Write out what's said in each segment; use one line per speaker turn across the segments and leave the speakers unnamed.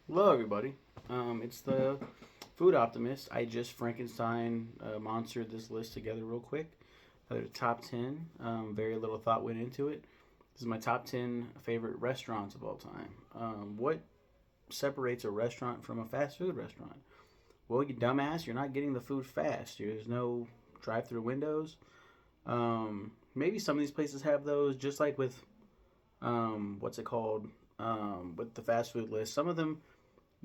Hello, everybody. It's the Food Optimist. I just Frankenstein monstered this list together real quick. The top 10. Very little thought went into it. This is my top 10 favorite restaurants of all time. What separates a restaurant from a fast food restaurant? Well, you dumbass, you're not getting the food fast. There's no drive through windows. Maybe some of these places have those, just like with, what's it called? With the fast food list. Some of them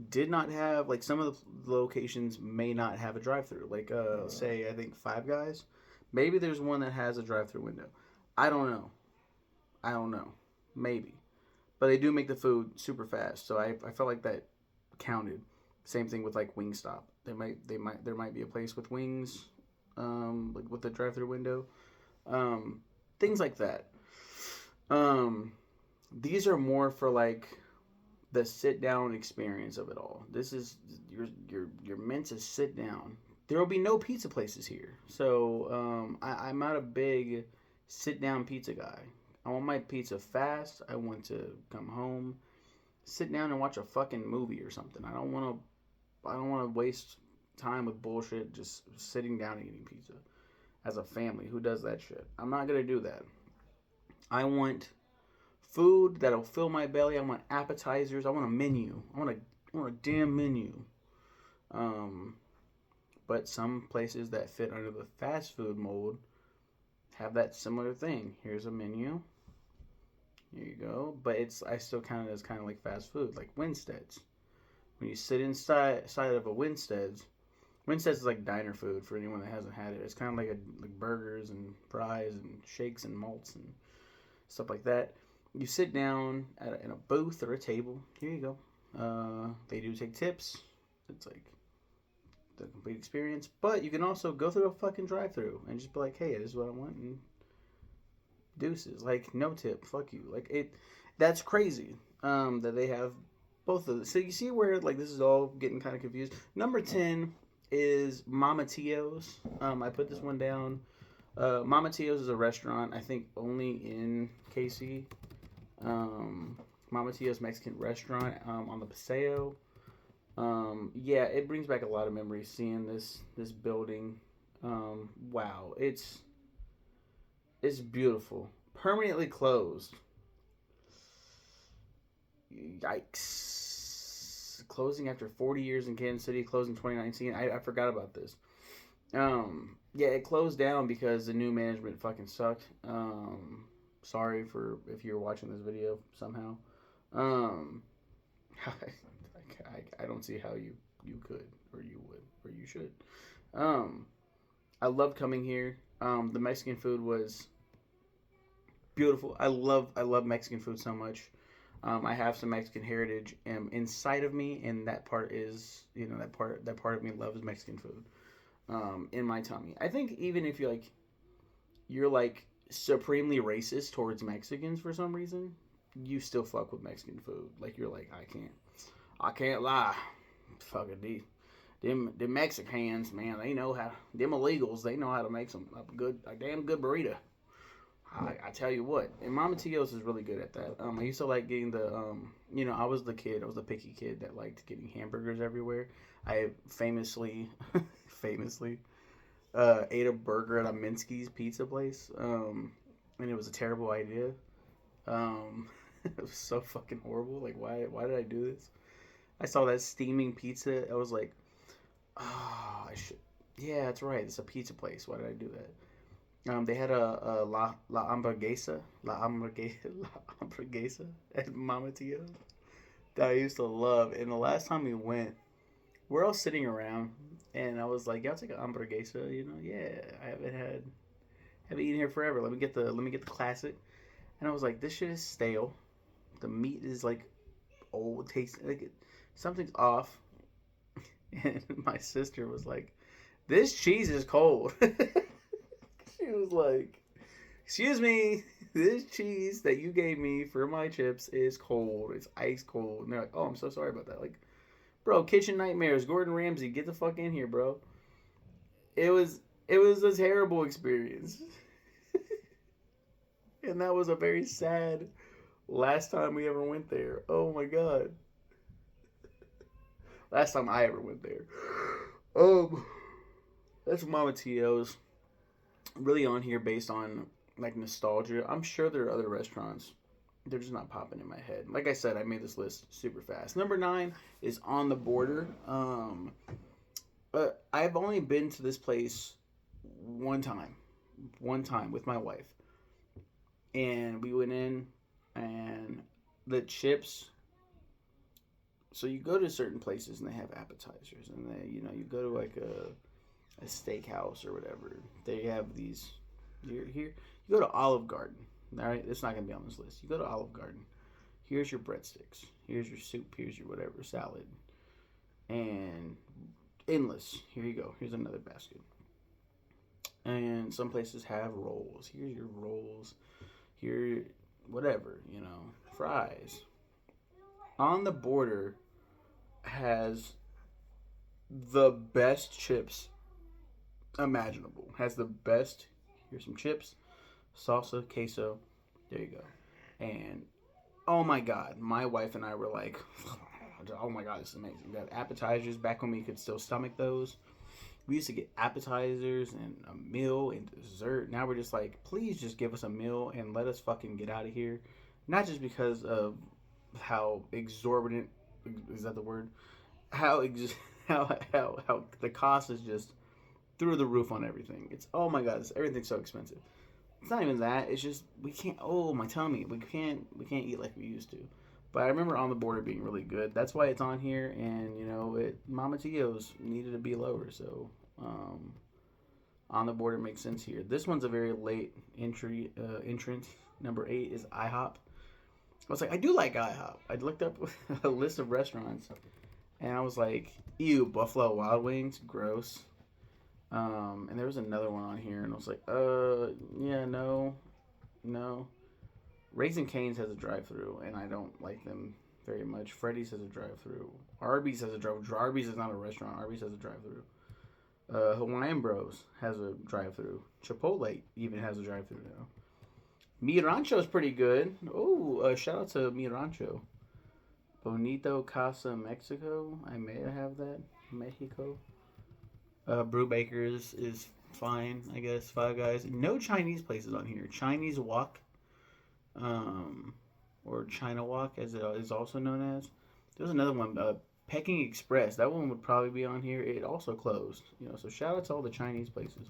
did not have like some of the locations may not have a drive-through. Like say I think Five Guys, maybe there's one that has a drive-through window. I don't know. I don't know. Maybe, but they do make the food super fast. So I felt like that counted. Same thing with like Wingstop. There might be a place with wings, like with the drive-through window, um, things like that. Um, these are more for like the sit down experience of it all. This is you're meant to sit down. There will be no pizza places here, so I'm not a big sit down pizza guy. I want my pizza fast. I want to come home, sit down and watch a fucking movie or something. I don't want to. I don't want to waste time with bullshit just sitting down and eating pizza as a family. Who does that shit? I'm not gonna do that. I want food that'll fill my belly. I want appetizers. I want a menu. I want a damn menu. Um, but some places that fit under the fast food mold have that similar thing. Here's a menu. Here you go. But it's I still count it as kind of like fast food, like Winstead's. When you sit inside of a Winstead's, Winstead's is like diner food for anyone that hasn't had it. It's kind of like burgers and fries and shakes and malts and stuff like that. You sit down in a booth or a table. Here you go. They do take tips. It's like the complete experience. But you can also go through a fucking drive-through and just be like, "Hey, this is what I want," and deuces. Like no tip. Fuck you. Like it. That's crazy. That they have both of them. So you see where like this is all getting kind of confused. Number 10 is Mama Tio's. I put this one down. Mama Tio's is a restaurant. I think only in KC. um, Mama Tio's Mexican restaurant on the Paseo. Yeah, it brings back a lot of memories seeing this building. Wow, it's beautiful. Permanently closed. Yikes! Closing after 40 years in Kansas City. Closed in 2019. I forgot about this. Yeah, it closed down because the new management fucking sucked. Sorry for if you're watching this video somehow. Um, I don't see how you could or you would or you should. Um, I loved coming here. The Mexican food was beautiful. I love Mexican food so much. I have some Mexican heritage inside of me, and that part is that part of me loves Mexican food. In my tummy. I think even if you're like supremely racist towards Mexicans for some reason, you still fuck with Mexican food. Like you're like I can't lie. Fucking them Mexicans, man, they know how. Them illegals, they know how to make a damn good burrito. I tell you what, and Mama Tio's is really good at that. I used to like getting I was the kid, I was the picky kid that liked getting hamburgers everywhere. I famously, famously, ate a burger at a Minsky's pizza place, and it was a terrible idea. It was so fucking horrible. Like, why did I do this? I saw that steaming pizza. I was like, oh, I should. Yeah, that's right. It's a pizza place. Why did I do that? They had a La Hamburguesa, La Hamburguesa at Mama Tio's that I used to love. And the last time we went, we're all sitting around, and I was like, "Y'all take a hamburguesa, you know? Yeah, I haven't eaten here forever. Let me get the classic." And I was like, "This shit is stale. The meat is like old, taste like something's off." And my sister was like, "This cheese is cold." She was like, "Excuse me, this cheese that you gave me for my chips is cold. It's ice cold." And they're like, "Oh, I'm so sorry about that." Like, bro, kitchen nightmares. Gordon Ramsay, get the fuck in here, bro. It was a terrible experience, and that was a very sad last time we ever went there. Oh my god. Last time I ever went there. That's Mama Tio's. Really on here based on like nostalgia. I'm sure there are other restaurants. They're just not popping in my head. Like I said, I made this list super fast. Number 9 is On the Border. But I've only been to this place one time. One time with my wife. And we went in and the chips. So you go to certain places and they have appetizers, and they, you go to like a steakhouse or whatever. They have these. Here, you go to Olive Garden. All right, it's not gonna be on this list. You go to Olive Garden. Here's your breadsticks. Here's your soup. Here's your whatever salad, and endless. Here you go. Here's another basket. And some places have rolls. Here's your rolls. Here, whatever, fries. On the Border has the best chips imaginable. Has the best. Here's some chips, salsa, queso. There you go. And oh my god, my wife and I were like, oh my god, this is amazing. We have appetizers back when we could still stomach those. We used to get appetizers and a meal and dessert. Now we're just like, please just give us a meal and let us fucking get out of here. Not just because of how exorbitant, is that the word? How the cost is just through the roof on everything. It's, oh my god, everything's so expensive. It's not even that. It's just we can't. Oh, my tummy. We can't eat like we used to. But I remember On the Border being really good. That's why it's on here. And Mama Tio's needed to be lower. So On the Border makes sense here. This one's a very late entrant. Number 8 is IHOP. I was like, I do like IHOP. I looked up a list of restaurants, and I was like, ew, Buffalo Wild Wings, gross. And there was another one on here, and I was like, yeah, no. Raising Cane's has a drive-through, and I don't like them very much. Freddy's has a drive-through. Arby's has a drive-through. Arby's is not a restaurant. Arby's has a drive-through. Hawaiian Bros has a drive-through. Chipotle even has a drive-through now. Mi Rancho is pretty good. Oh, shout out to Mi Rancho. Bonito Casa Mexico. I may have that. Mexico. Brew Bakers is fine, I guess. Five Guys. No Chinese places on here. Chinese Wok. Or China Walk, as it is also known as. There's another one, Peking Express. That one would probably be on here. It also closed, so shout out to all the Chinese places.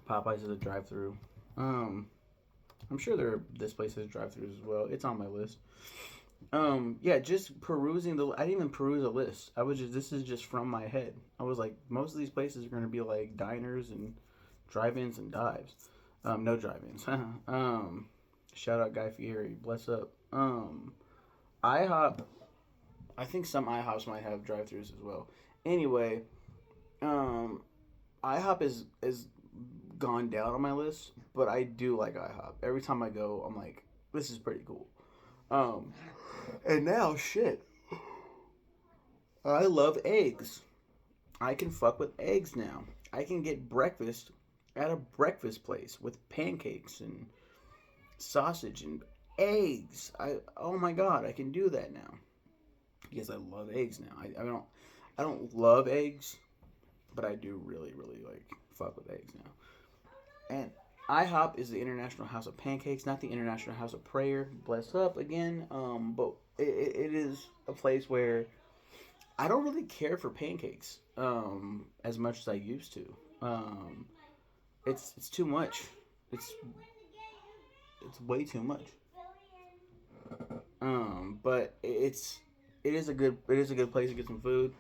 Popeyes is a drive-through. I'm sure this place has drive-throughs as well. It's on my list. Yeah, just perusing I didn't even peruse a list. This is just from my head. I was like, most of these places are going to be like diners and drive-ins and dives. No drive-ins. Shout out Guy Fieri. Bless up. IHOP. I think some IHOPs might have drive-thrus as well. Anyway, IHOP is gone down on my list, but I do like IHOP. Every time I go, I'm like, this is pretty cool. And now, shit. I love eggs. I can fuck with eggs now. I can get breakfast at a breakfast place with pancakes and sausage and eggs. Oh my god, I can do that now. Because I love eggs now. I don't love eggs, but I do really, really like fuck with eggs now. And IHOP is the International House of Pancakes, not the International House of Prayer. Bless up again. But it is a place where I don't really care for pancakes as much as I used to. It's too much. It's way too much. But it is a good place to get some food.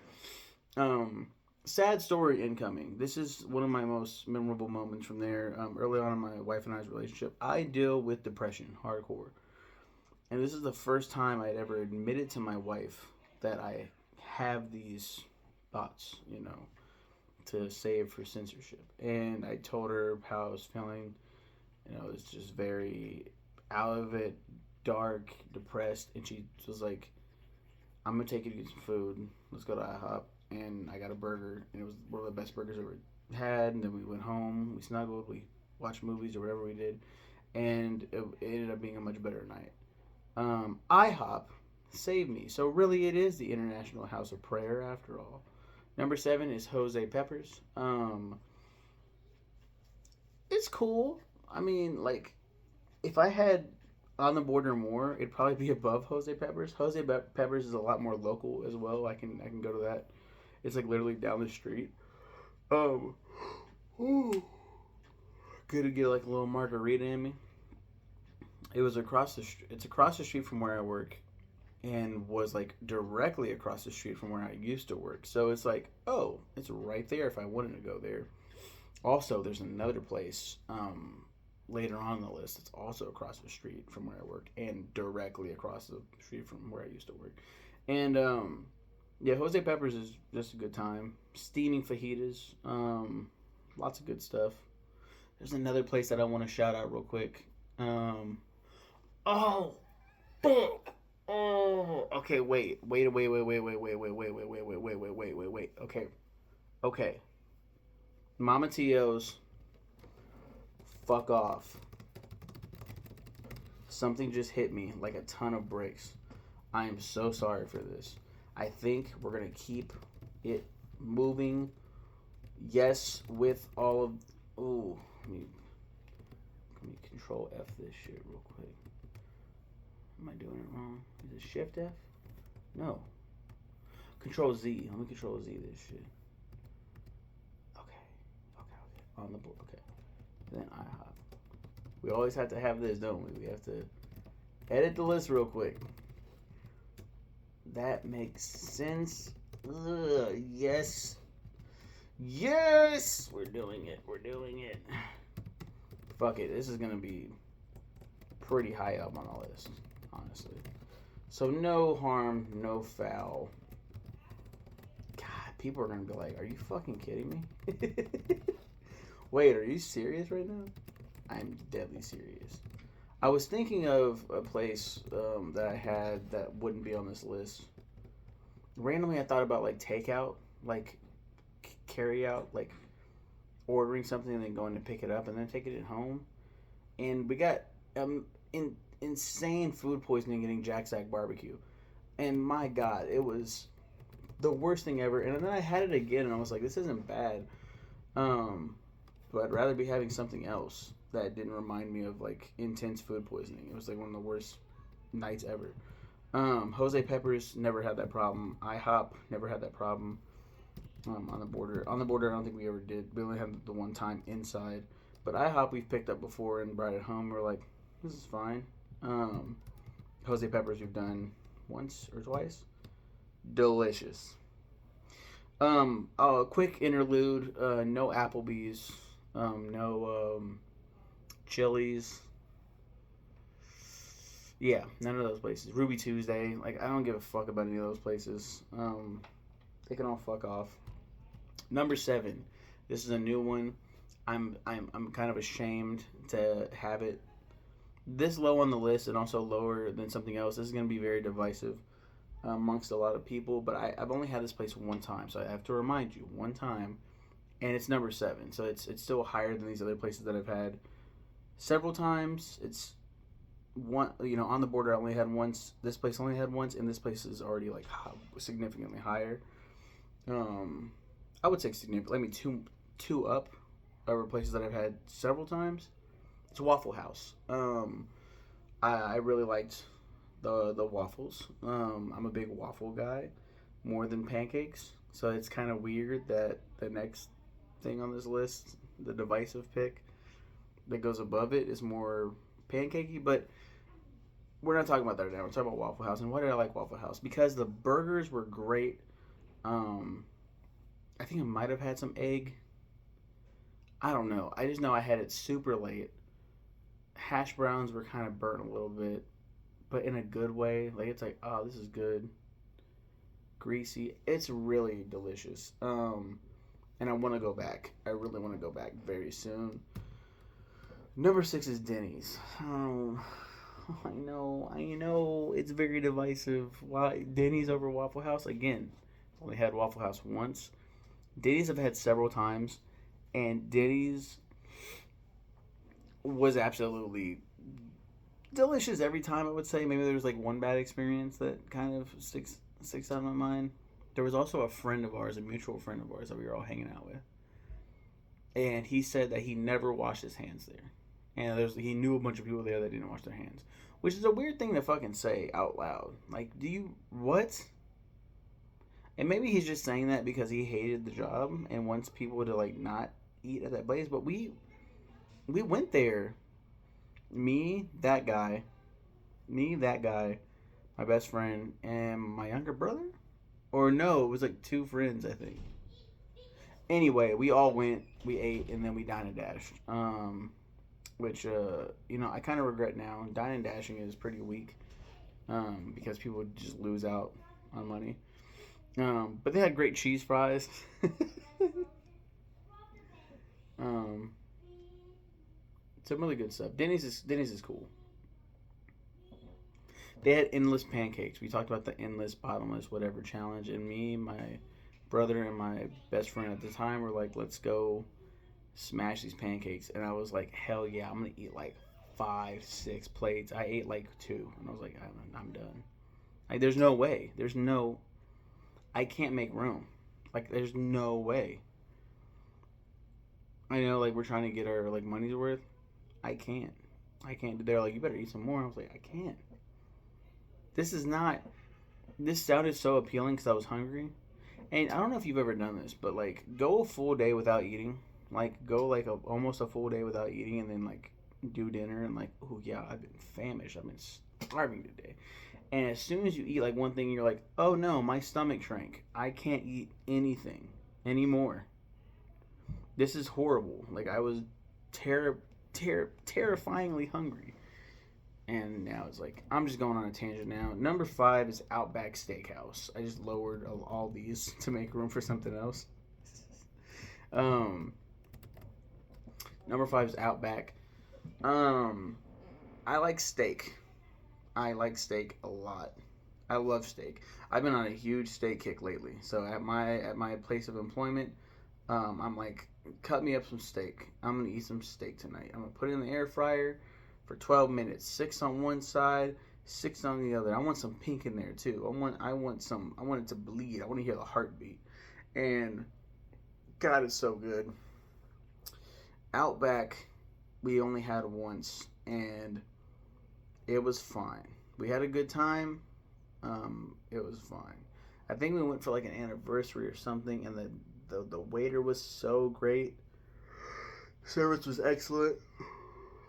Sad story incoming. This is one of my most memorable moments from there. Early on in my wife and I's relationship, I deal with depression hardcore, and this is the first time I'd ever admitted to my wife that I have these thoughts, to save for censorship. And I told her how I was feeling. It's just very out of it, dark, depressed, and she was like, I'm gonna take you to get some food. Let's go to IHOP. And I got a burger, and it was one of the best burgers I ever had. And then we went home, we snuggled, we watched movies or whatever we did, and it ended up being a much better night. IHOP save me. So really, it is the International House of Prayer after all. Number 7 is Jose Peppers. It's cool. I mean, like, if I had On the Border more, it'd probably be above Jose Peppers. Peppers is a lot more local as well. I can go to that. It's like literally down the street. Um, good to get like a little margarita in me. It was across the. It's across the street from where I work, and was like directly across the street from where I used to work. So it's like, oh, it's right there if I wanted to go there. Also, there's another place later on the list. It's also across the street from where I work and directly across the street from where I used to work. And yeah, Jose Peppers is just a good time. Steaming fajitas, lots of good stuff. There's another place that I want to shout out real quick. Oh, fuck. Oh, okay. Wait. Okay. Mama Tio's. Fuck off. Something just hit me like a ton of bricks. I am so sorry for this. I think we're gonna keep it moving. Yes, with all of. Ooh, let me Control F this shit real quick. Am I doing it wrong? Is it Shift F? No. Control Z. Let me Control Z this shit. Okay. On the board. Okay. Then IHOP. We always have to have this, don't we? We have to edit the list real quick. That makes sense. Ugh, yes. Yes! We're doing it. Fuck it. This is going to be pretty high up on the list, honestly. So no harm, no foul. God, people are going to be like, are you fucking kidding me? Wait, are you serious right now? I'm deadly serious. I was thinking of a place that I had that wouldn't be on this list. Randomly, I thought about like takeout, like carry out, like ordering something and then going to pick it up and then taking it home. And we got insane food poisoning getting Jack Stack barbecue. And my God, it was the worst thing ever. And then I had it again and I was like, this isn't bad. But I'd rather be having something else that didn't remind me of like intense food poisoning. It was like one of the worst nights ever. Jose Peppers never had that problem. IHOP never had that problem. On the border, I don't think we ever did. We only had the one time inside. But IHOP we've picked up before and brought it home. We're like, this is fine. Jose Peppers we've done once or twice. Delicious. A quick interlude. No Applebee's. No Chili's. Yeah, none of those places. Ruby Tuesday. Like, I don't give a fuck about any of those places. They can all fuck off. Number 7. This is a new one. I'm kind of ashamed to have it this low on the list and also lower than something else. This is going to be very divisive amongst a lot of people, but I've only had this place one time, so I have to remind you, one time, and it's number 7. So it's still higher than these other places that I've had several times. It's one, On the Border I only had once. This place only had once, and this place is already like significantly higher. I would say significantly, two up over places that I've had several times. It's Waffle House. I really liked the waffles. I'm a big waffle guy, more than pancakes. So it's kind of weird that the next thing on this list, the divisive pick that goes above it, is more pancakey. But we're not talking about that right now. We're talking about Waffle House. And why did I like Waffle House? Because the burgers were great. I think I might have had some egg. I don't know. I just know I had it super late. Hash browns were kind of burnt a little bit, but in a good way. Like, it's like, oh, this is good. Greasy. It's really delicious. And I want to go back. I really want to go back very soon. Number 6 is Denny's. Oh, I know. It's very divisive. Why Denny's over Waffle House? Again, only had Waffle House once. Denny's I've had several times, and Denny's was absolutely delicious every time. I would say maybe there was like one bad experience that kind of sticks out in my mind. There was also a friend of ours, a mutual friend of ours that we were all hanging out with, and he said that he never washed his hands there, and he knew a bunch of people there that didn't wash their hands, which is a weird thing to fucking say out loud. Like, do you what? And maybe he's just saying that because he hated the job and wants people to like not eat at that place. But we went there. Me, that guy, my best friend, and my younger brother. Or no, it was like two friends, I think. Anyway, we all went, we ate, and then we dined and dashed. Which I kind of regret now. Dining and dashing is pretty weak. Because people just lose out on money. But they had great cheese fries. um, some really good stuff. Denny's is cool. They had endless pancakes. We talked about the endless, bottomless, whatever challenge, and me, my brother, and my best friend at the time were like, "Let's go smash these pancakes." And I was like, "Hell yeah, I'm gonna eat like 5-6 plates." I ate like 2, and I was like, "I'm done." Like, there's no way. I can't make room. Like, there's no way. I know, like, we're trying to get our like money's worth. I can't. They're like, "You better eat some more." I was like, "I can't." This sounded so appealing because I was hungry. And I don't know if you've ever done this, but like, go a full day without eating. Like, go like almost a full day without eating, and then like do dinner, and like, oh yeah, I've been famished. I've been starving today. And as soon as you eat like one thing, you're like, oh no, my stomach shrank. I can't eat anything anymore. This is horrible. Like, I was terrifyingly hungry. And now it's like, I'm just going on a tangent now. Number 5 is Outback Steakhouse. I just lowered all these to make room for something else. Number 5 is Outback. I like steak. I like steak a lot. I love steak. I've been on a huge steak kick lately. So at my place of employment, I'm like, cut me up some steak. I'm gonna eat some steak tonight. I'm gonna put it in the air fryer for 12 minutes. 6 on one side, 6 on the other. I want some pink in there too. I want it to bleed. I want to hear the heartbeat. And God, it's so good. Outback, we only had once, and it was fine. We had a good time. It was fine. I think we went for like an anniversary or something, and the waiter was so great. Service was excellent.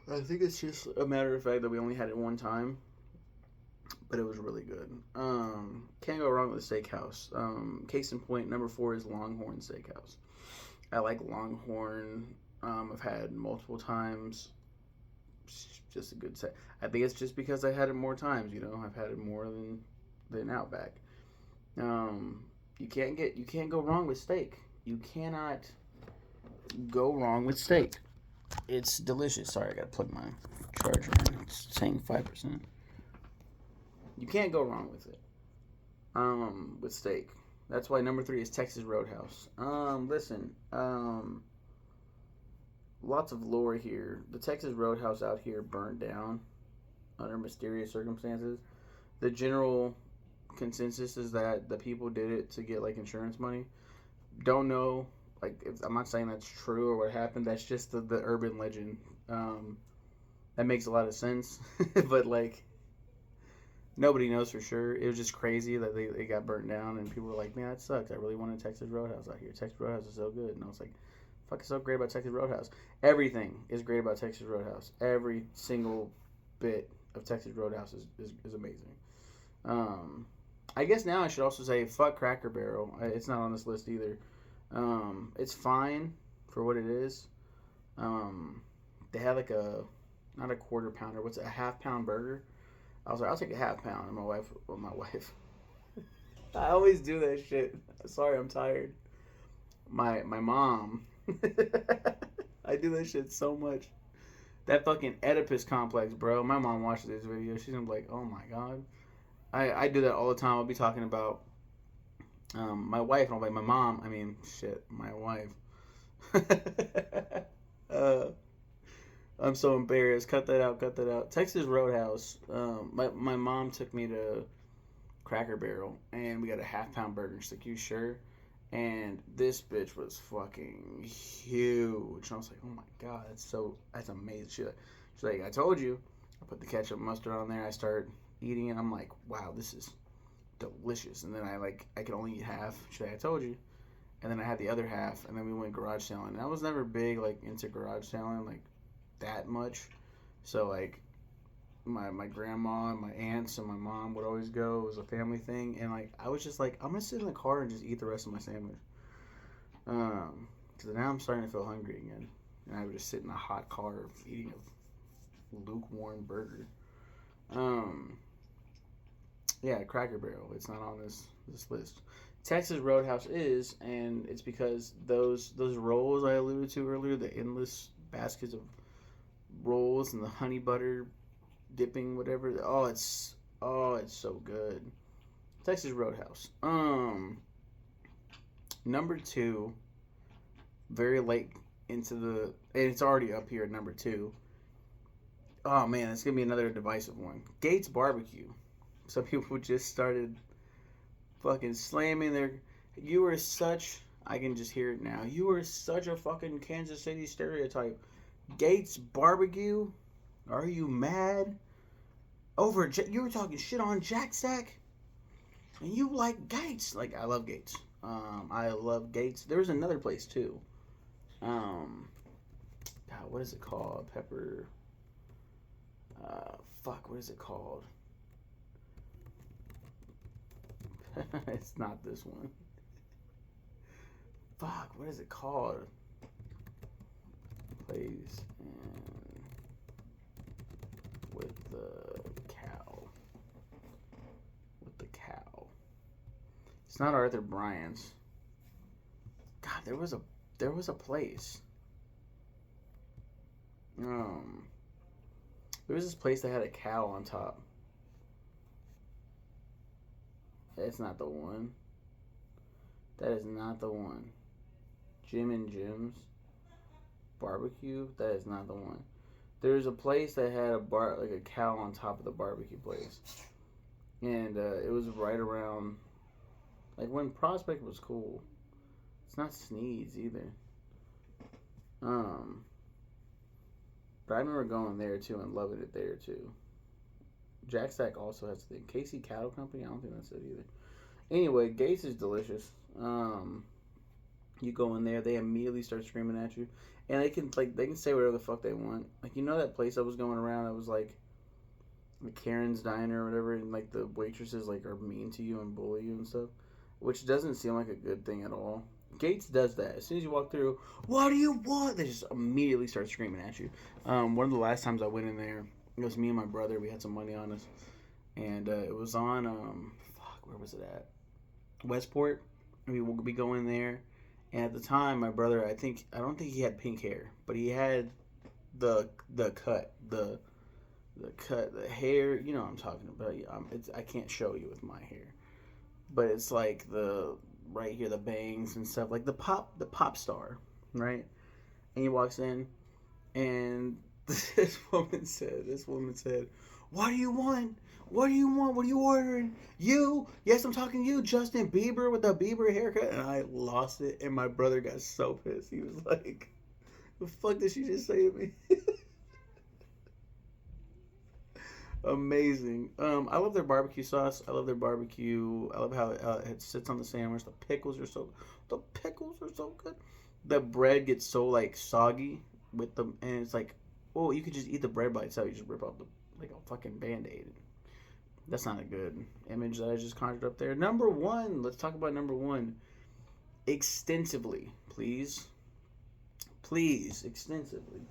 I think it's just a matter of fact that we only had it one time, but it was really good. Can't go wrong with a steakhouse. Case in point, number 4 is Longhorn Steakhouse. I like Longhorn. I've had multiple times. It's just a good set. I think it's just because I had it more times. I've had it more than Outback. You can't go wrong with steak. You cannot go wrong with steak. It's delicious. Sorry, I gotta plug my charger in. It's saying 5%. You can't go wrong with it. With steak. That's why number 3 is Texas Roadhouse. Listen. Lots of lore here. The Texas Roadhouse out here burned down under mysterious circumstances. The general consensus is that the people did it to get like insurance money. Don't know. Like, I'm not saying that's true or what happened. That's just the urban legend. That makes a lot of sense. But like, nobody knows for sure. It was just crazy that they got burnt down, and people were like, "Man, that sucks. I really wanted Texas Roadhouse out here. Texas Roadhouse is so good." And I was like, "Fuck, it's so great about Texas Roadhouse. Everything is great about Texas Roadhouse. Every single bit of Texas Roadhouse is amazing." I guess now I should also say fuck Cracker Barrel. It's not on this list either. It's fine for what it is. They had like not a quarter pounder. What's it, a half-pound burger? I was like, I'll take a half pound. And my wife. I always do that shit. Sorry, I'm tired. My mom. I do that shit so much. That fucking Oedipus complex, bro. My mom watches this video. She's gonna be like, oh my god. I do that all the time. I'll be talking about my wife, and I'll be like, my mom. My wife. I'm so embarrassed. Cut that out. Cut that out. Texas Roadhouse. My mom took me to Cracker Barrel, and we got a half-pound burger. She's like, "You sure?" And this bitch was fucking huge. And I was like, "Oh my god, that's amazing." She's like, "I told you." I put the ketchup mustard on there. I start eating it. I'm like, "Wow, this is delicious." And then I could only eat half. She's like, "I told you." And then I had the other half, and then we went garage selling. And I was never big like into garage selling like that much. So like my grandma and my aunts and my mom would always go. It was a family thing, and like I was just like, I'm gonna sit in the car and just eat the rest of my sandwich. Because now I'm starting to feel hungry again, and I would just sit in a hot car eating a lukewarm burger. Um, yeah, Cracker Barrel. It's not on this list. Texas Roadhouse is, and it's because those rolls I alluded to earlier, the endless baskets of rolls and the honey butter dipping whatever. Oh, it's so good. Texas Roadhouse. Number two, very late into the, and it's already up here at number two. Oh man, it's gonna be another divisive one. Gates Barbecue. Some people just started fucking slamming their. You were such. I can just hear it now. You were such a fucking Kansas City stereotype. Gates Barbecue. Are you mad? You were talking shit on Jack Stack, and you like Gates. Like I love Gates. I love Gates. There was another place too. Um, God, what is it called? Pepper. Fuck, what is it called? It's not this one. Fuck, what is it called? Place and with the cow. With the cow. It's not Arthur Bryant's. God, there was a place. Um, there was this place that had a cow on top. That's not the one. That is not the one. Jim and Jim's barbecue. That is not the one. There's a place that had a bar like a cow on top of the barbecue place, and it was right around like when Prospect was cool. It's not Sneeze either. Um, but I remember going there too and loving it there too. Jack Stack also has the Casey Cattle Company. I don't think that's it either. Anyway, Gates is delicious. You go in there, they immediately start screaming at you, and they can say whatever the fuck they want. Like that place I was going around that was like the Karen's Diner or whatever, and like the waitresses like are mean to you and bully you and stuff, which doesn't seem like a good thing at all. Gates does that. As soon as you walk through, what do you want? They just immediately start screaming at you. One of the last times I went in there, it was me and my brother. We had some money on us, and it was on fuck, where was it at? Westport. We will be going there. And at the time, my brother, I don't think he had pink hair, but he had the cut, the hair. You know what I'm talking about. I can't show you with my hair, but it's like the right here, the bangs and stuff, like the pop star, right? And he walks in, and this woman said, "What do you want? What do you want? What are you ordering? You? Yes, I'm talking to you, Justin Bieber with the Bieber haircut." And I lost it, and my brother got so pissed. He was like, "The fuck did she just say to me?" Amazing. I love their barbecue sauce. I love their barbecue. I love how it sits on the sandwich. The pickles are so good. The bread gets so like soggy with them, and it's like, oh, you could just eat the bread by itself. You just rip off the like a fucking band-aid. That's not a good image that I just conjured up there. Number one. Let's talk about number one extensively, please. Please, extensively.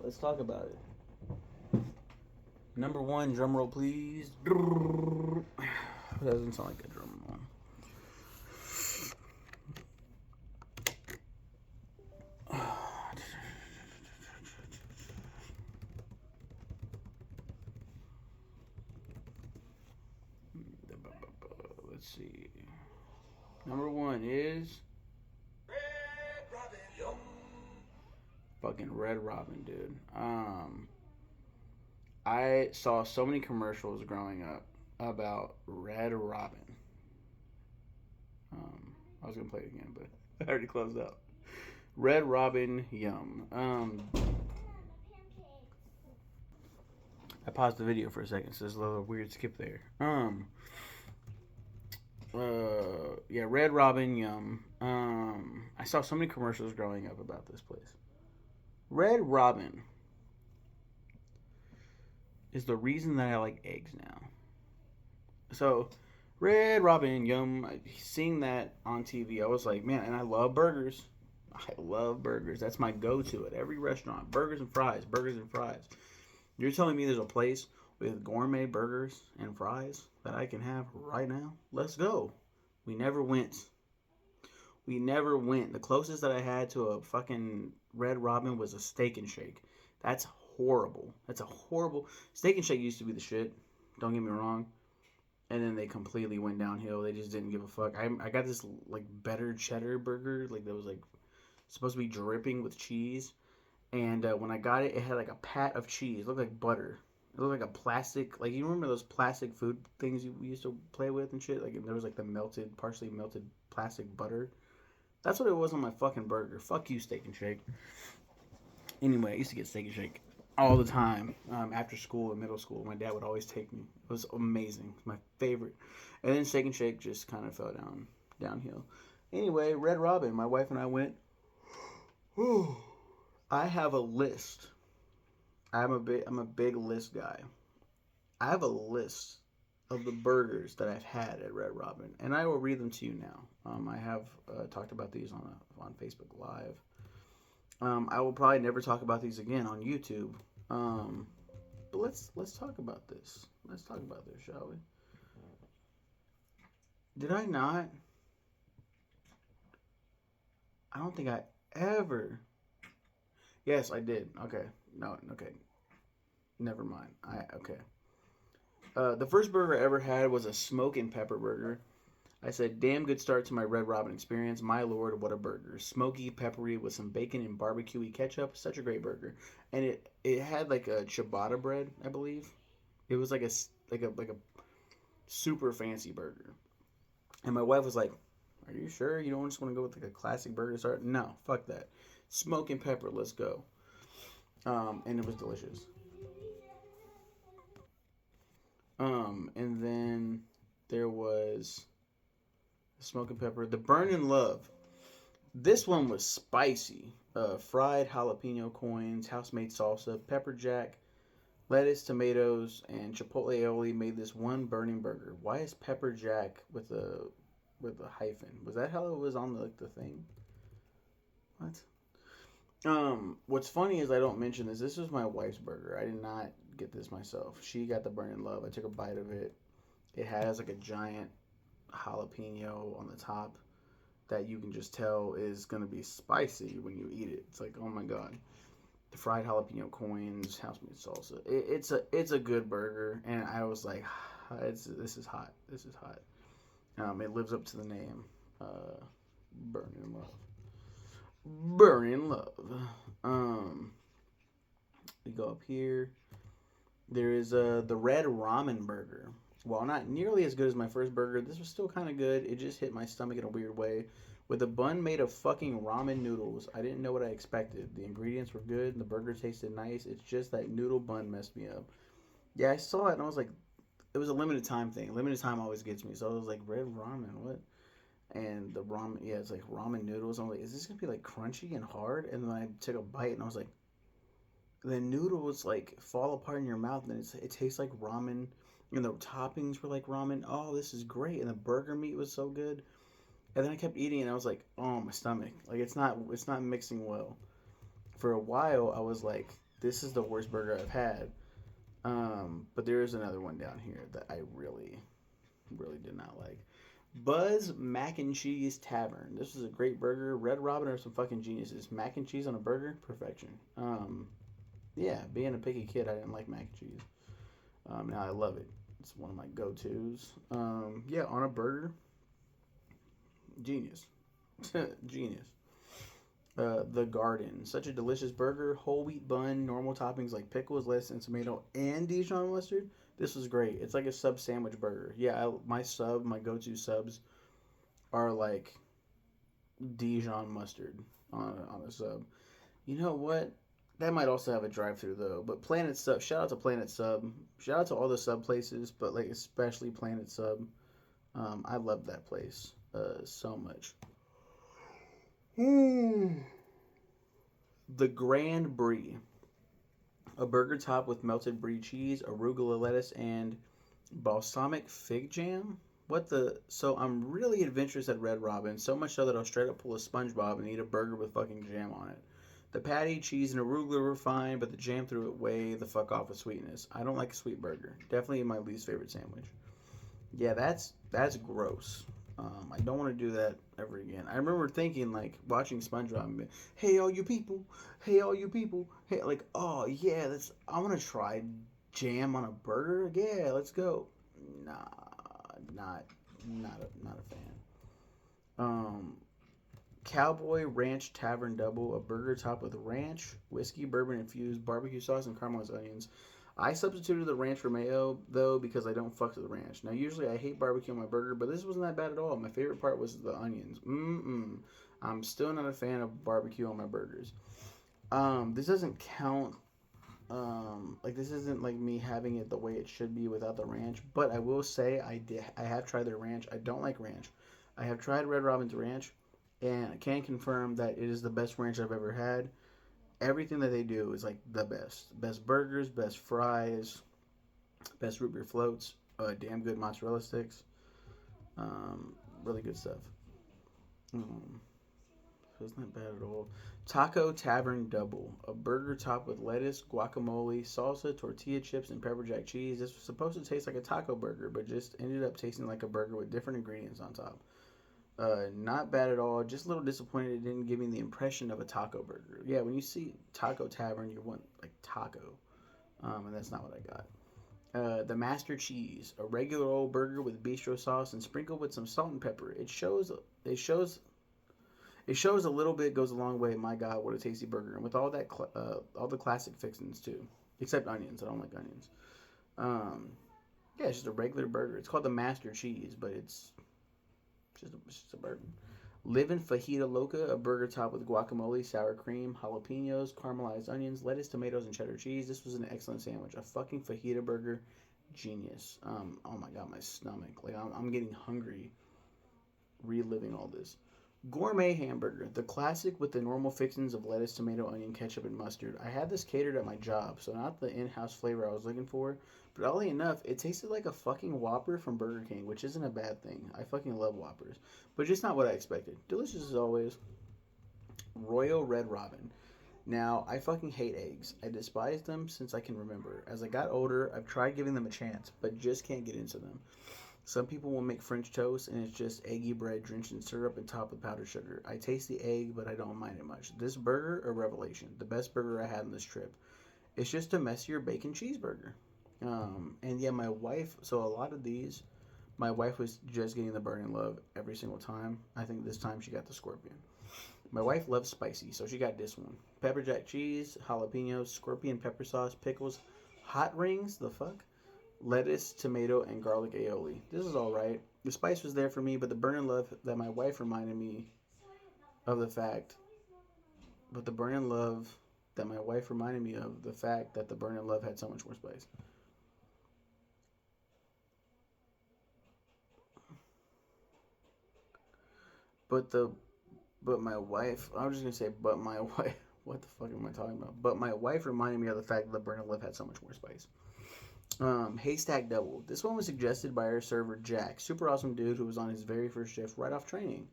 Let's talk about it. Number one, drum roll, please. That doesn't sound like a drum roll. Let's see. Number one is Fucking Red Robin, dude. I saw so many commercials growing up about Red Robin. I was gonna play it again, but I already closed out. Red Robin, yum. I paused the video for a second, so there's a little weird skip there. Yeah, Red Robin, yum. I saw so many commercials growing up about this place. Red Robin is the reason that I like eggs now. So, Red Robin, yum. Seeing that on TV, I was like, man, and I love burgers. I love burgers. That's my go-to at every restaurant. Burgers and fries. Burgers and fries. You're telling me there's a place with gourmet burgers and fries that I can have right now? Let's go. We never went. We never went. The closest that I had to a fucking Red Robin was a Steak and Shake. That's horrible. That's a horrible. Steak and Shake used to be the shit. Don't get me wrong. And then they completely went downhill. They just didn't give a fuck. I got this like better cheddar burger, like that was like supposed to be dripping with cheese. And when I got it, it had like a pat of cheese. It looked like butter. It looked like a plastic, like you remember those plastic food things we used to play with and shit. Like there was like the melted, partially melted plastic butter. That's what it was on my fucking burger. Fuck you, Steak and Shake. Anyway, I used to get Steak and Shake all the time after school in middle school. My dad would always take me. It was amazing. It was my favorite. And then Steak and Shake just kind of fell downhill. Anyway, Red Robin. My wife and I went. I have a list. I'm a big list guy. I have a list of the burgers that I've had at Red Robin, and I will read them to you now. I have talked about these on Facebook Live. I will probably never talk about these again on YouTube. But let's talk about this. Let's talk about this, shall we? Did I not? I don't think I ever. Yes, I did. Okay. No. Okay. Never mind. Okay. The first burger I ever had was a smoke and pepper burger. I said, damn good start to my Red Robin experience. My lord, what a burger. Smoky, peppery with some bacon and barbecue-y ketchup. Such a great burger. And it had like a ciabatta bread, I believe. It was like a super fancy burger. And my wife was like, are you sure you don't just want to go with like a classic burger start? No, fuck that. Smoke and pepper, let's go. And it was delicious. And then there was smoke and pepper. The Burnin' Love. This one was spicy. Fried jalapeno coins, house-made salsa, pepper jack, lettuce, tomatoes, and chipotle aioli made this one burning burger. Why is pepper jack with a hyphen? Was that how it was on the thing? What? What's funny is I don't mention this. This was my wife's burger. I did not get this myself. She got the Burnin' Love. I took a bite of it. It has like a giant jalapeno on the top that you can just tell is gonna be spicy when you eat it. It's like, oh my god. The fried jalapeno coins, house-made salsa. It's a good burger, and I was like, this is hot. This is hot. It lives up to the name. Burnin' Love. Burnin' Love. We go up here. There is the Red Ramen Burger. While not nearly as good as my first burger, this was still kind of good. It just hit my stomach in a weird way. With a bun made of fucking ramen noodles. I didn't know what I expected. The ingredients were good and the burger tasted nice. It's just that noodle bun messed me up. Yeah, I saw it and I was like, it was a limited time thing. Limited time always gets me. So I was like, red ramen, what? And the ramen, yeah, it's like ramen noodles. I'm like, is this going to be like crunchy and hard? And then I took a bite and I was like, the noodles like fall apart in your mouth and it tastes like ramen. And the toppings were like ramen. Oh, this is great. And the burger meat was so good. And then I kept eating and I was like, oh, my stomach. Like, it's not mixing well. For a while, I was like, this is the worst burger I've had. But there is another one down here that I really, really did not like. Buzz Mac and Cheese Tavern. This is a great burger. Red Robin are some fucking geniuses. Mac and cheese on a burger? Perfection. Yeah, being a picky kid, I didn't like mac and cheese. Now I love it. It's one of my go-tos. Yeah, on a burger. Genius. Genius. The Garden. Such a delicious burger. Whole wheat bun, normal toppings like pickles, lettuce, and tomato, and Dijon mustard. This was great. It's like a sub sandwich burger. Yeah, my go-to subs are like Dijon mustard on a sub. You know what? That might also have a drive-through though. But Planet Sub. Shout out to Planet Sub. Shout out to all the sub places, but like especially Planet Sub. I love that place so much. The Grand Brie, a burger top with melted brie cheese, arugula lettuce, and balsamic fig jam. What the? So I'm really adventurous at Red Robin, so much so that I'll straight up pull a SpongeBob and eat a burger with fucking jam on it. The patty, cheese, and arugula were fine, but the jam threw it way the fuck off with sweetness. I don't like a sweet burger. Definitely my least favorite sandwich. Yeah, that's gross. I don't want to do that ever again. I remember thinking like watching SpongeBob. And hey, all you people! Hey, all you people! Hey, like, oh yeah, that's I want to try jam on a burger. Yeah, let's go. Nah, not not a fan. Um, Cowboy Ranch Tavern Double, a burger topped with ranch, whiskey, bourbon infused barbecue sauce, and caramelized onions. I substituted the ranch for mayo though because I don't fuck with the ranch. Now usually I hate barbecue on my burger, but this wasn't that bad at all. My favorite part was the onions. I'm still not a fan of barbecue on my burgers. This doesn't count. Like this isn't like me having it the way it should be without the ranch. But I will say I have tried their ranch. I don't like ranch. I have tried Red Robin's ranch, and I can confirm that it is the best ranch I've ever had. Everything that they do is like the best. Best burgers, best fries, best root beer floats, damn good mozzarella sticks. Really good stuff. Um, so it's not bad at all. Taco Tavern Double, a burger topped with lettuce, guacamole, salsa, tortilla chips, and pepper jack cheese. This was supposed to taste like a taco burger, but just ended up tasting like a burger with different ingredients on top. Not bad at all. Just a little disappointed it didn't give me the impression of a taco burger. Yeah, when you see Taco Tavern, you want like taco, and that's not what I got. The Master Cheese, a regular old burger with bistro sauce and sprinkled with some salt and pepper. It shows it shows a little bit goes a long way. My God, what a tasty burger! And with all the classic fixings too, except onions. I don't like onions. Um, yeah, it's just a regular burger. It's called the Master Cheese, but it's just a burger. Living Fajita Loca, a burger topped with guacamole, sour cream, jalapenos, caramelized onions, lettuce, tomatoes, and cheddar cheese. This was an excellent sandwich. A fucking fajita burger, genius. Oh my god, my stomach. Like I'm getting hungry reliving all this. Gourmet hamburger, the classic with the normal fixings of lettuce, tomato, onion, ketchup, and mustard. I had this catered at my job, so not the in-house flavor I was looking for, but oddly enough, it tasted like a fucking Whopper from Burger King, which isn't a bad thing. I fucking love Whoppers, but just not what I expected. Delicious as always. Royal Red Robin. Now, I fucking hate eggs. I despise them since I can remember. As I got older, I've tried giving them a chance, but just can't get into them. Some people will make French toast and it's just eggy bread drenched in syrup and topped with powdered sugar. I taste the egg, but I don't mind it much. This burger, a revelation. The best burger I had on this trip. It's just a messier bacon cheeseburger. And yeah, my wife, so a lot of these, my wife was just getting the Burning Love every single time. I think this time she got the Scorpion. My wife loves spicy, so she got this one. Pepper jack cheese, jalapenos, scorpion pepper sauce, pickles, hot rings, the fuck? Lettuce, tomato, and garlic aioli. This is alright. The spice was there for me, but the burning love that my wife reminded me of the fact, but the burning love that my wife reminded me of the fact that the burning love had so much more spice. But the, but my wife, I was just gonna say, but my wife, what the fuck am I talking about? But my wife reminded me of the fact that the burning love had so much more spice. Haystack Double. This one was suggested by our server Jack, super awesome dude who was on his very first shift right off training.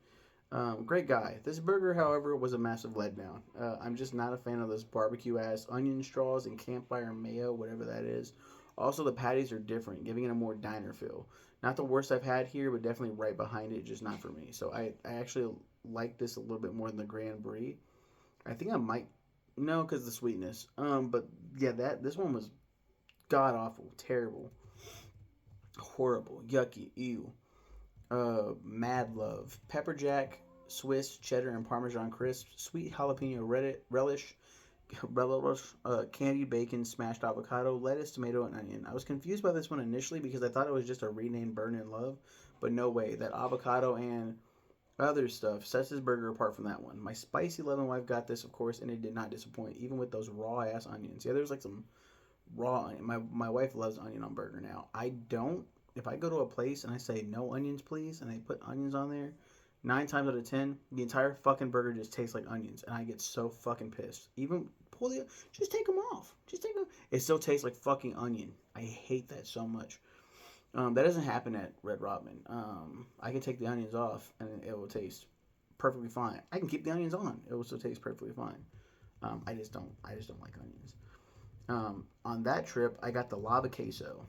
Great guy. This burger, however, was a massive letdown. I'm just not a fan of those barbecue ass onion straws and campfire mayo, whatever that is. Also, the patties are different, giving it a more diner feel. Not the worst I've had here, but definitely right behind it, just not for me. So I actually like this a little bit more than the Grand Brie. I think I might no, because the sweetness. But yeah, that this one was god awful, terrible, horrible, yucky, ew. Mad Love, pepper jack, Swiss, cheddar, and Parmesan crisp, sweet jalapeno relish, candied bacon, smashed avocado, lettuce, tomato, and onion. I was confused by this one initially because I thought it was just a renamed Burn in Love, but no way. That avocado and other stuff sets this burger apart from that one. My spicy loving wife got this, of course, and it did not disappoint, even with those raw ass onions. Yeah, there's like some raw onion. My wife loves onion on burger now. I don't. If I go to a place and I say no onions, please, and they put onions on there, 9 times out of 10, the entire fucking burger just tastes like onions, and I get so fucking pissed. Even pull the, just take them off. Just take them. It still tastes like fucking onion. I hate that so much. That doesn't happen at Red Robin. I can take the onions off and it will taste perfectly fine. I can keep the onions on; it will still taste perfectly fine. I just don't. I just don't like onions. On that trip, I got the lava queso,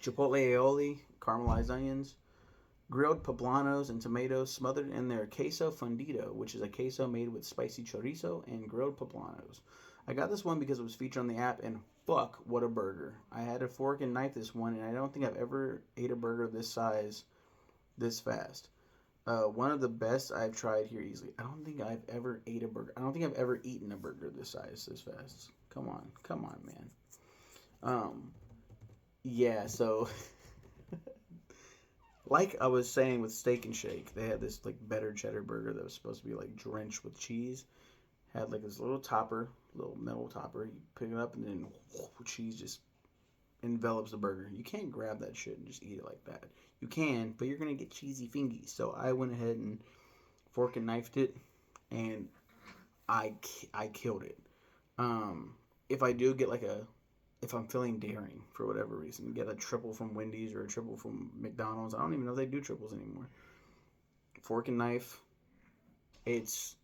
chipotle aioli, caramelized onions, grilled poblanos and tomatoes smothered in their queso fundido, which is a queso made with spicy chorizo and grilled poblanos. I got this one because it was featured on the app, and fuck, what a burger. I had a fork and knife this one, and I don't think I've ever ate a burger this size this fast. One of the best I've tried here easily. I don't think I've ever ate a burger. I don't think I've ever eaten a burger this size this fast. Come on, man. Um, yeah. So, like I was saying with Steak and Shake, they had this like better cheddar burger that was supposed to be like drenched with cheese. Had like this little topper, little metal topper. You pick it up and then cheese just envelops the burger. You can't grab that shit and just eat it like that. You can, but you're gonna get cheesy fingies. So I went ahead and fork and knifed it, and I killed it. If I do get like if I'm feeling daring for whatever reason, get a triple from Wendy's or a triple from McDonald's. I don't even know if they do triples anymore. Fork and knife, it's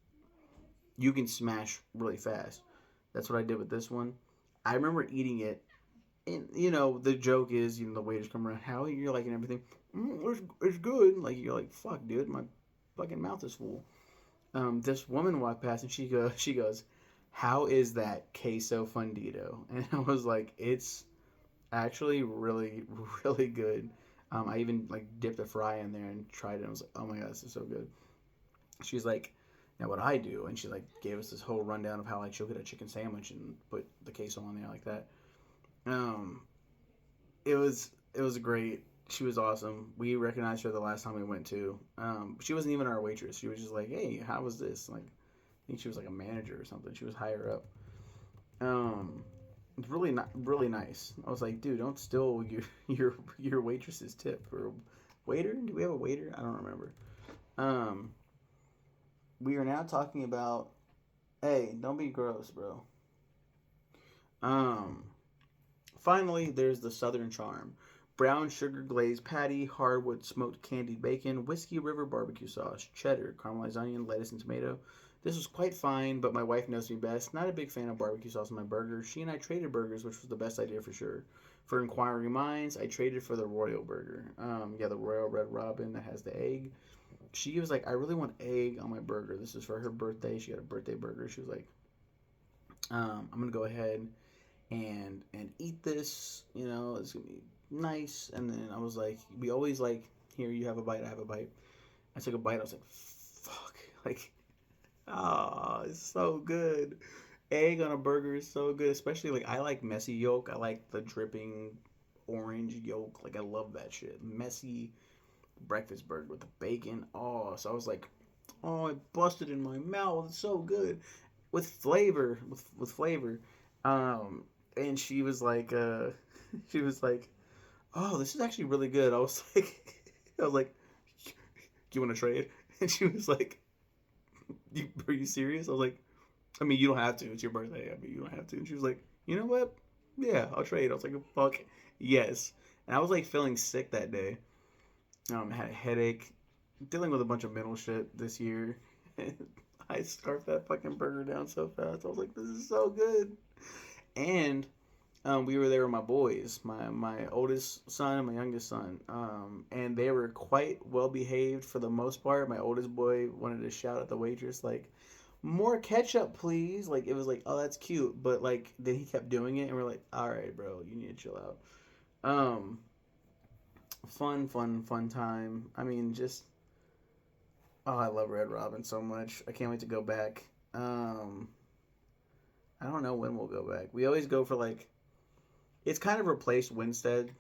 you can smash really fast. That's what I did with this one. I remember eating it, and the joke is, the waiters come around, how you're like and everything. It's good. Like you're like, fuck, dude, my fucking mouth is full. This woman walked past and she goes, how is that queso fundido? And I was like, it's actually really, really good. I even like dipped a fry in there and tried it. And I was like, oh my god, this is so good. She's like, now what I do, and she like gave us this whole rundown of how I choke it a chicken sandwich and put the queso on there like that. Um, it was great. She was awesome. We recognized her the last time we went to. She wasn't even our waitress. She was just like, hey, how was this? Like, I think she was like a manager or something. She was higher up. It's really not really nice. I was like, dude, don't steal your waitress's tip or waiter. Do we have a waiter? I don't remember. Um, we are now talking about. Hey, don't be gross, bro. Um, Finally, there's the Southern Charm. Brown sugar glazed patty, hardwood smoked candied bacon, whiskey river barbecue sauce, cheddar, caramelized onion, lettuce, and tomato. This was quite fine, but my wife knows me best. Not a big fan of barbecue sauce on my burger. She and I traded burgers, which was the best idea for sure. For inquiring minds, I traded for the Royal Burger. Yeah, the Royal Red Robin that has the egg. She was like, I really want egg on my burger. This is for her birthday. She had a birthday burger. She was like, I'm gonna go ahead and eat this. It's gonna be nice. And then I was like, we always like, here, you have a bite, I have a bite. I took a bite. I was like, fuck, like, it's so good. Egg on a burger is so good, especially like I like messy yolk. I like the dripping orange yolk. Like I love that shit. Messy breakfast burger with the bacon. Oh, so I was like, oh, it busted in my mouth. It's so good with flavor. With flavor. And she was like, she was like, oh, this is actually really good. I was like, do you want to trade? And she was like, are you serious? I was like, I mean, you don't have to. It's your birthday. I mean, you don't have to. And she was like, you know what? Yeah, I'll trade. I was like, fuck, yes. And I was like feeling sick that day. I had a headache, dealing with a bunch of mental shit this year. I scarfed that fucking burger down so fast. I was like, this is so good. And we were there with my boys, my oldest son and my youngest son, and they were quite well behaved for the most part. My oldest boy wanted to shout at the waitress like, "More ketchup, please!" Like it was like, "Oh, that's cute," but like then he kept doing it, and we're like, "All right, bro, you need to chill out." Um, fun time. I mean, just Oh, I love Red Robin so much. I can't wait to go back. I don't know when we'll go back. We always go for like it's kind of replaced Winstead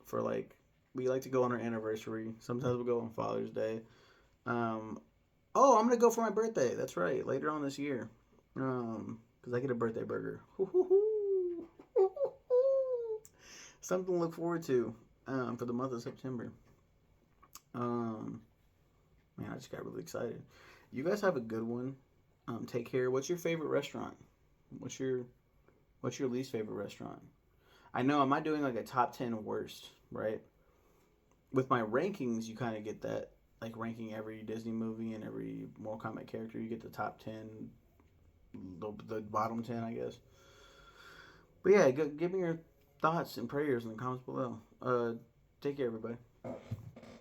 for like we like to go on our anniversary. Sometimes we'll go on Father's Day. Um, oh, I'm gonna go for my birthday. That's right, later on this year. Because I get a birthday burger. Something to look forward to. For the month of September. Um, man, I just got really excited. You guys have a good one. Take care. What's your favorite restaurant? What's your What's your least favorite restaurant? I know I'm not doing like a top 10 worst, right? With my rankings, you kind of get that, like ranking every Disney movie and every Mortal Kombat character. You get the top 10, the bottom 10, I guess. But yeah, give me your thoughts and prayers in the comments below. Take care, everybody.